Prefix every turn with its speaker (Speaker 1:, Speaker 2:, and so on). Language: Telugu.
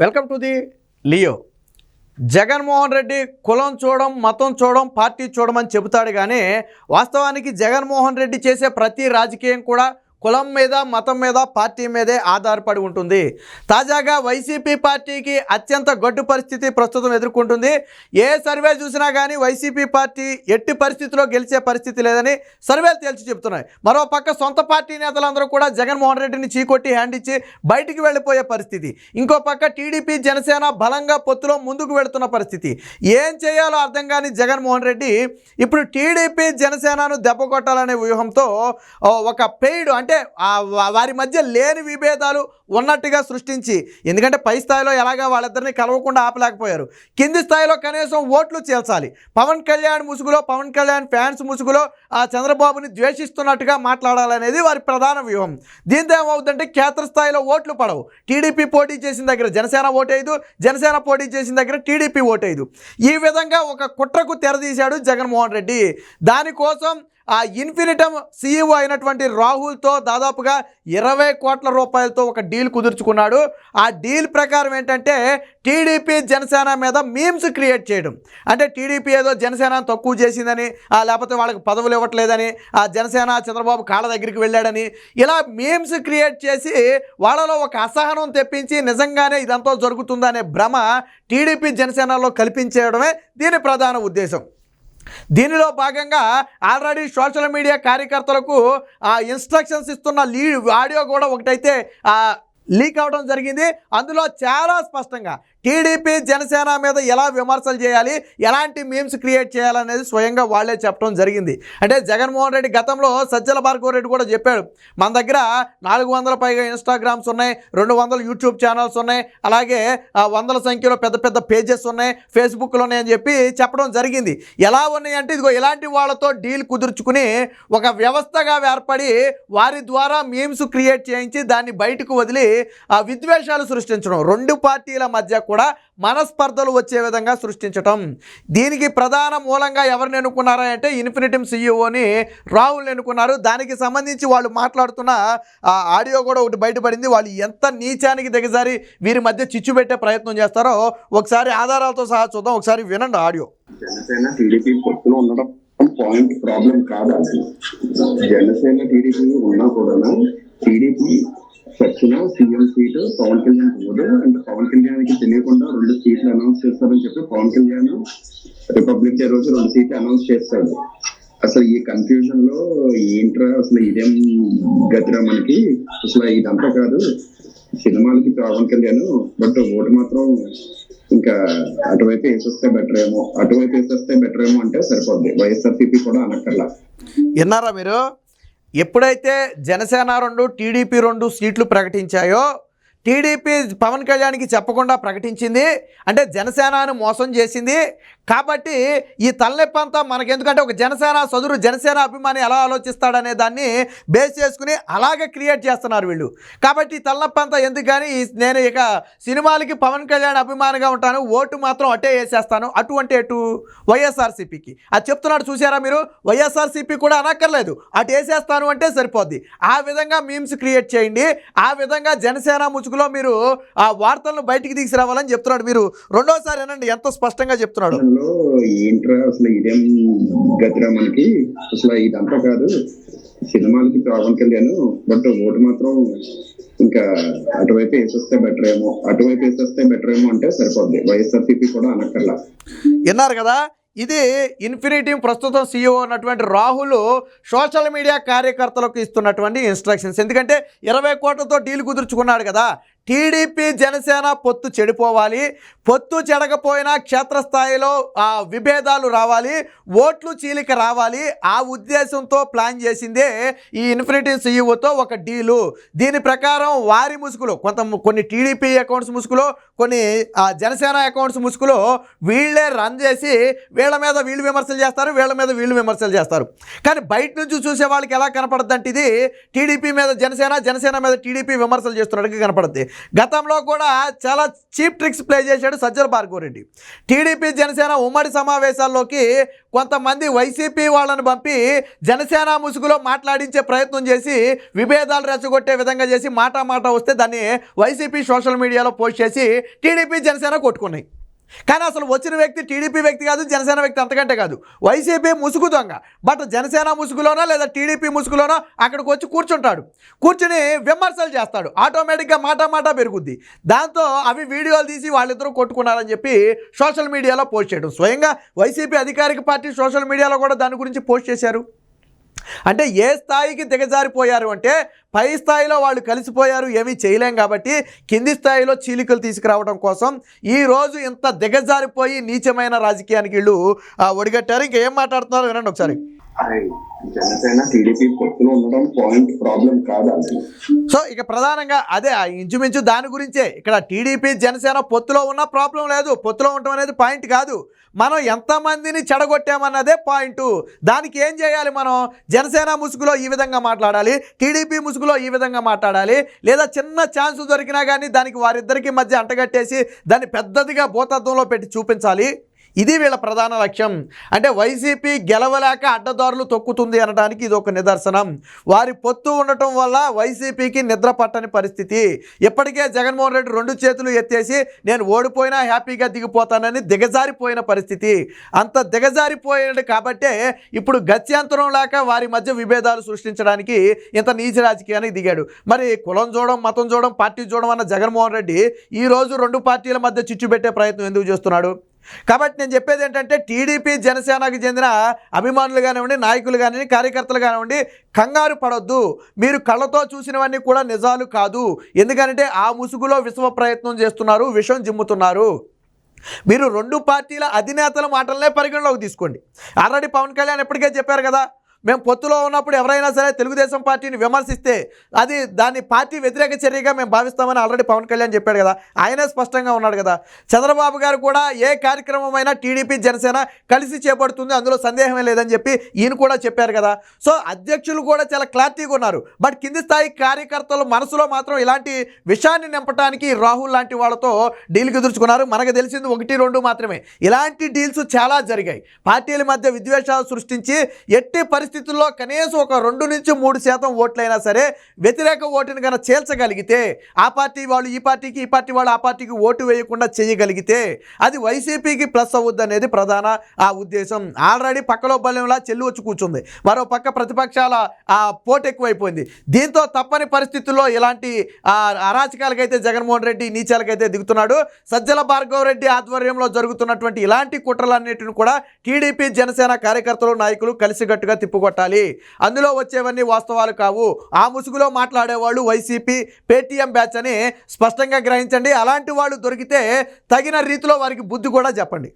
Speaker 1: Welcome to the Leo. Jaganmohan Reddy కులం చూడడం, మతం చూడడం, పార్టీ చూడమని చెబుతాడు. కానీ వాస్తవానికి జగన్మోహన్ రెడ్డి చేసే ప్రతి రాజకీయం కూడా కులం మీద, మతం మీద, పార్టీ మీదే ఆధారపడి ఉంటుంది. తాజాగా వైసీపీ పార్టీకి అత్యంత గడ్డు పరిస్థితి ప్రస్తుతం ఎదుర్కొంటుంది. ఏ సర్వే చూసినా కానీ వైసీపీ పార్టీ ఎట్టి పరిస్థితిలో గెలిచే పరిస్థితి లేదని సర్వేలు తేల్చి చెబుతున్నాయి. మరోపక్క సొంత పార్టీ నేతలందరూ కూడా జగన్మోహన్ రెడ్డిని చీకొట్టి హ్యాండ్ ఇచ్చి బయటికి వెళ్ళిపోయే పరిస్థితి. ఇంకో పక్క టీడీపీ, జనసేన బలంగా పొత్తులో ముందుకు వెళుతున్న పరిస్థితి. ఏం చేయాలో అర్థం కాని జగన్మోహన్ రెడ్డి ఇప్పుడు టీడీపీ, జనసేనను దెబ్బ కొట్టాలనే వ్యూహంతో ఒక పెయిడ్ అంటే వారి మధ్య లేని విభేదాలు ఉన్నట్టుగా సృష్టించి, ఎందుకంటే పై స్థాయిలో ఎలాగా వాళ్ళిద్దరిని కలవకుండా ఆపలేకపోయారు, కింది స్థాయిలో కనీసం ఓట్లు చేల్చాలి. పవన్ కళ్యాణ్ ముసుగులో, పవన్ కళ్యాణ్ ఫ్యాన్స్ ముసుగులో చంద్రబాబుని ద్వేషిస్తున్నట్టుగా మాట్లాడాలనేది వారి ప్రధాన వ్యూహం. దీంతో ఏమవుతుందంటే క్షేత్రస్థాయిలో ఓట్లు పడవు. టీడీపీ పోటీ చేసిన దగ్గర జనసేన ఓటేయదు, జనసేన పోటీ చేసిన దగ్గర టీడీపీ ఓటేయదు. ఈ విధంగా ఒక కుట్రకు తెరదీశాడు జగన్మోహన్ రెడ్డి. దానికోసం ఆ ఇన్ఫినిటమ్ సీఈఓ అయినటువంటి రాహుల్తో దాదాపుగా 20 కోట్ల రూపాయలతో ఒక డీల్ కుదుర్చుకున్నాడు. ఆ డీల్ ప్రకారం ఏంటంటే టీడీపీ, జనసేన మీద మీమ్స్ క్రియేట్ చేయడం. అంటే టీడీపీ ఏదో జనసేన తక్కువ చేసిందని, లేకపోతే వాళ్ళకి పదవులు ఇవ్వట్లేదని, ఆ జనసేన చంద్రబాబు కాళ్ళ దగ్గరికి వెళ్ళాడని, ఇలా మీమ్స్ క్రియేట్ చేసి వాళ్ళలో ఒక అసహనం తెప్పించి నిజంగానే ఇదంతా జరుగుతుందనే భ్రమ టీడీపీ, జనసేనలో కల్పించేయడమే దీని ప్రధాన ఉద్దేశం. దీనిలో భాగంగా ఆల్రెడీ సోషల్ మీడియా కార్యకర్తలకు ఇన్స్ట్రక్షన్స్ ఇస్తున్న ఆడియో కూడా ఒకటైతే లీక్ అవడం జరిగింది. అందులో చాలా స్పష్టంగా టీడీపీ, జనసేన మీద ఎలా విమర్శలు చేయాలి, ఎలాంటి మీమ్స్ క్రియేట్ చేయాలనేది స్వయంగా వాళ్ళే చెప్పడం జరిగింది. అంటే జగన్మోహన్ రెడ్డి గతంలో సజ్జల భార్గవ రెడ్డి కూడా చెప్పాడు, మన దగ్గర 400 పైగా ఇన్స్టాగ్రామ్స్ ఉన్నాయి, 200 యూట్యూబ్ ఛానల్స్ ఉన్నాయి, అలాగే 100 సంఖ్యలో పెద్ద పెద్ద పేజెస్ ఉన్నాయి, ఫేస్బుక్లో ఉన్నాయని చెప్పి చెప్పడం జరిగింది. ఎలా ఉన్నాయంటే ఇదిగో ఇలాంటి వాళ్ళతో డీల్ కుదుర్చుకుని ఒక వ్యవస్థగా ఏర్పడి వారి ద్వారా మీమ్స్ క్రియేట్ చేయించి దాన్ని బయటకు వదిలి విద్వేషాలు సృష్టించడం, రెండు పార్టీల మధ్య కూడా మనస్పర్ధలు వచ్చే విధంగా సృష్టించటం. దీనికి ప్రధాన మూలంగా ఎవరిని ఎన్నుకున్నారా అంటే ఇన్ఫినిటమ్ సీఈఓని రాహుల్ ఎన్నుకున్నారు. దానికి సంబంధించి వాళ్ళు మాట్లాడుతున్న ఆడియో కూడా ఒకటి బయటపడింది. వాళ్ళు ఎంత నీచానికి దిగజారి వీరి మధ్య చిచ్చు పెట్టే ప్రయత్నం చేస్తారో ఒకసారి ఆధారాలతో సహా చూద్దాం. ఒకసారి వినండి ఆడియో.
Speaker 2: జనసేన టీడీపీ పొత్తులో ఉండడం పాయింట్ ప్రాబ్లం కాదు. జనసేన టీడీపీ ఉన్నా కూడా టీడీపీ చచ్చిన సీఎం సీటు పవన్ కళ్యాణ్ పోదు. అంటే పవన్ కళ్యాణ్కి తెలియకుండా 2 సీట్లు అనౌన్స్ చేస్తారని చెప్పి పవన్ కళ్యాణ్ రిపబ్లిక్ డే రోజు 2 సీట్లు అనౌన్స్ చేస్తాడు. అసలు ఈ కన్ఫ్యూజన్ లో ఏంట్రా అసలు ఇదేం గతిరా మనకి, అసలు ఇదంతా కాదు సినిమాలకి పవన్ కళ్యాణ్, బట్ ఓటు మాత్రం ఇంకా అటువైపు వేసేస్తే బెటర్ ఏమో అంటే సరిపోద్ది. వైఎస్ఆర్సీపీ కూడా అనక్కర్లా.
Speaker 1: విన్నారా మీరు? ఎప్పుడైతే జనసేన 2, టీడీపీ 2 సీట్లు ప్రకటించాయో, టీడీపీ పవన్ కళ్యాణ్కి చెప్పకుండా ప్రకటించింది అంటే జనసేనను మోసం చేసింది. కాబట్టి ఈ తలనొప్పి అంతా మనకెందుకంటే ఒక జనసేన సదురు, జనసేన అభిమాని ఎలా ఆలోచిస్తాడనే దాన్ని బేస్ చేసుకుని అలాగే క్రియేట్ చేస్తున్నారు వీళ్ళు. కాబట్టి ఈ తలనొప్పి అంతా ఎందుకు, కానీ నేను ఇక సినిమాలకి పవన్ కళ్యాణ్ అభిమానిగా ఉంటాను, ఓటు మాత్రం అటే వేసేస్తాను, అటువంటి ఎటు వైఎస్ఆర్సీపీకి అది చెప్తున్నాడు. చూసారా మీరు? వైఎస్ఆర్సీపీ కూడా అనక్కర్లేదు, అటు వేసేస్తాను అంటే సరిపోద్ది. ఆ విధంగా మీమ్స్ క్రియేట్ చేయండి, ఆ విధంగా జనసేన ముసుగులో మీరు ఆ వార్తలను బయటికి తీసుకురావాలని చెప్తున్నాడు. మీరు రెండోసారి ఏనండి ఎంత స్పష్టంగా చెప్తున్నాడు.
Speaker 2: ఏంట్రా అసలు ఇదేం గతిరా మనకి, అసలు ఇదంతా కాదు సినిమాలకి పవన్ కళ్యాణ్, బట్ ఓటు మాత్రం ఇంకా అటువైపు వేసేస్తే బెటర్ ఏమో అంటే సరిపోద్ది. వైఎస్ఆర్సీపీ కూడా అనక్కర్లా.
Speaker 1: విన్నారు కదా? ఇది ఇన్ఫినిటమ్ ప్రస్తుతం సీఈఓ ఉన్నటువంటి రాహుల్ సోషల్ మీడియా కార్యకర్తలకు ఇస్తున్నటువంటి ఇన్స్ట్రక్షన్స్. ఎందుకంటే 20 కోట్లతో డీల్ కుదుర్చుకున్నాడు కదా. టీడీపీ, జనసేన పొత్తు చెడిపోవాలి, పొత్తు చెడకపోయినా క్షేత్రస్థాయిలో విభేదాలు రావాలి, ఓట్లు చీలిక రావాలి. ఆ ఉద్దేశంతో ప్లాన్ చేసిందే ఈ ఇన్ఫినిటమ్ సీఈఓతో ఒక డీలు. దీని ప్రకారం వారి ముసుగులో కొన్ని టీడీపీ అకౌంట్స్ ముసుగులో, కొన్ని జనసేన అకౌంట్స్ ముసుగులో వీళ్ళే రన్ చేసి వీళ్ళ మీద వీళ్ళు విమర్శలు చేస్తారు, వీళ్ళ మీద వీళ్ళు విమర్శలు చేస్తారు. కానీ బయట నుంచి చూసే వాళ్ళకి ఎలా కనపడుద్ది అంటే ఇది టీడీపీ మీద జనసేన, జనసేన మీద టీడీపీ విమర్శలు చేస్తున్నట్టుగా కనపడుద్ది. గతంలో కూడా చాలా చీప్ ట్రిక్స్ ప్లే చేశాడు సజ్జల భార్గవరెడ్డి. టీడీపీ జనసేన ఉమ్మడి సమావేశాల్లోకి కొంతమంది వైసీపీ వాళ్ళని పంపి జనసేన ముసుగులో మాట్లాడించే ప్రయత్నం చేసి విభేదాలు రెచ్చగొట్టే విధంగా చేసి మాట వస్తే దాన్ని వైసీపీ సోషల్ మీడియాలో పోస్ట్ చేసి టీడీపీ జనసేన కొట్టుకున్నాయి. కానీ అసలు వచ్చిన వ్యక్తి టీడీపీ వ్యక్తి కాదు, జనసేన వ్యక్తి అంతకంటే కాదు, వైసీపీ ముసుగు దొంగ. బట్ జనసేన ముసుగులోనో లేదా టీడీపీ ముసుగులోనో అక్కడికి వచ్చి కూర్చుంటాడు, కూర్చుని విమర్శలు చేస్తాడు, ఆటోమేటిక్గా మాట పెరుగుద్ది. దాంతో అవి వీడియోలు తీసి వాళ్ళిద్దరూ కొట్టుకున్నారని చెప్పి సోషల్ మీడియాలో పోస్ట్ చేయడం. స్వయంగా వైసీపీ అధికారిక పార్టీ సోషల్ మీడియాలో కూడా దాని గురించి పోస్ట్ చేశారు. అంటే ఏ స్థాయికి దిగజారిపోయారు అంటే పై స్థాయిలో వాళ్ళు కలిసిపోయారు, ఏమీ చేయలేం కాబట్టి కింది స్థాయిలో చీలికలు తీసుకురావడం కోసం ఈరోజు ఇంత దిగజారిపోయి నీచమైన రాజకీయానికి వీళ్ళు ఒడిగట్టారు. ఇంకేం మాట్లాడుతున్నారు వినండి ఒకసారి.
Speaker 2: జనసేన టీడీపీ పొత్తులో ఉండడం పాయింట్ ప్రాబ్లం కాదు.
Speaker 1: సో ఇక ప్రధానంగా అదే ఇంచుమించు దాని గురించే ఇక్కడ టీడీపీ జనసేన పొత్తులో ఉన్న ప్రాబ్లం లేదు, పొత్తులో ఉండటం అనేది పాయింట్ కాదు, మనం ఎంతమందిని చెడగొట్టామన్నదే పాయింట్. దానికి ఏం చేయాలి, మనం జనసేన ముసుగులో ఈ విధంగా మాట్లాడాలి, టీడీపీ ముసుగులో ఈ విధంగా మాట్లాడాలి, లేదా చిన్న ఛాన్స్ దొరికినా కానీ దానికి వారిద్దరికి మధ్య అంటగట్టేసి దాన్ని పెద్దదిగా భూతత్వంలో పెట్టి చూపించాలి. ఇది వీళ్ళ ప్రధాన లక్ష్యం. అంటే వైసీపీ గెలవలేక అడ్డదారులు తొక్కుతుంది అనడానికి ఇది ఒక నిదర్శనం. వారి పొత్తు ఉండటం వల్ల వైసీపీకి నిద్ర పట్టని పరిస్థితి. ఇప్పటికే జగన్మోహన్ రెడ్డి 2 చేతులు ఎత్తేసి నేను ఓడిపోయినా హ్యాపీగా దిగిపోతానని దిగజారిపోయిన పరిస్థితి. అంత దిగజారిపోయాడు కాబట్టే ఇప్పుడు గత్యంతరం లేక వారి మధ్య విభేదాలు సృష్టించడానికి ఇంత నీచ రాజకీయానికి దిగాడు. మరి కులం చూడడం, మతం చూడడం, పార్టీ చూడడం అన్న జగన్మోహన్ రెడ్డి ఈరోజు 2 పార్టీల మధ్య చిచ్చు పెట్టే ప్రయత్నం ఎందుకు చేస్తున్నాడు? కాబట్టి నేను చెప్పేది ఏంటంటే టీడీపీ జనసేనకు చెందిన అభిమానులు కానివ్వండి, నాయకులు కానివ్వండి, కార్యకర్తలు కానివ్వండి, కంగారు పడొద్దు. మీరు కళ్ళతో చూసినవన్నీ కూడా నిజాలు కాదు. ఎందుకంటే ఆ ముసుగులో విశ్వ ప్రయత్నం చేస్తున్నారు, విషం జిమ్ముతున్నారు. మీరు 2 పార్టీల అధినేతల మాటలనే పరిగణలోకి తీసుకోండి. ఆల్రెడీ పవన్ కళ్యాణ్ ఎప్పటికే చెప్పారు కదా, మేము పొత్తులో ఉన్నప్పుడు ఎవరైనా సరే తెలుగుదేశం పార్టీని విమర్శిస్తే అది దాన్ని పార్టీ వ్యతిరేక చర్యగా మేము భావిస్తామని ఆల్రెడీ పవన్ కళ్యాణ్ చెప్పాడు కదా, ఆయనే స్పష్టంగా ఉన్నాడు కదా. చంద్రబాబు గారు కూడా ఏ కార్యక్రమమైనా టీడీపీ జనసేన కలిసి చేపడుతుంది, అందులో సందేహమే లేదని చెప్పి ఈయన కూడా చెప్పారు కదా. సో అధ్యక్షులు కూడా చాలా క్లారిటీగా ఉన్నారు. బట్ కింది స్థాయి కార్యకర్తలు మనసులో మాత్రం ఇలాంటి విషయాన్ని నింపడానికి రాహుల్ లాంటి వాళ్ళతో డీల్ కుదుర్చుకున్నారు. మనకు తెలిసింది 1-2 మాత్రమే. ఇలాంటి డీల్స్ చాలా జరిగాయి. పార్టీల మధ్య విద్వేషాలు సృష్టించి ఎట్టి పరిస్థితుల్లో కనీసం ఒక 2-3% ఓట్లైనా సరే వ్యతిరేక ఓటుని కనుక చేల్చగలిగితే, ఆ పార్టీ వాళ్ళు ఈ పార్టీకి, ఈ పార్టీ వాళ్ళు ఆ పార్టీకి ఓటు వేయకుండా చేయగలిగితే అది వైసీపీకి ప్లస్ అవుద్ది అనేది ప్రధాన ఉద్దేశం. ఆల్రెడీ పక్కలో బలంలా చెల్లు వచ్చి కూర్చుంది, మరో పక్క ప్రతిపక్షాల పోటు ఎక్కువైపోయింది. దీంతో తప్పని పరిస్థితుల్లో ఇలాంటి అరాచకాలకైతే జగన్మోహన్ రెడ్డి నీచాలకైతే దిగుతున్నాడు. సజ్జల భార్గవ రెడ్డి ఆధ్వర్యంలో జరుగుతున్నటువంటి ఇలాంటి కుట్రలన్నిటిని కూడా టీడీపీ జనసేన కార్యకర్తలు, నాయకులు కలిసికట్టుగా తిప్పుకొట్టాలి. అందులో వచ్చేవన్నీ వాస్తవాలు కావు. ఆ ముసుగులో మాట్లాడేవాళ్ళు వైసీపీ పేటీఎం బ్యాచ్ అని స్పష్టంగా గ్రహించండి. అలాంటి వాళ్ళు దొరికితే తగిన రీతిలో వారికి బుద్ధి కూడా చెప్పండి.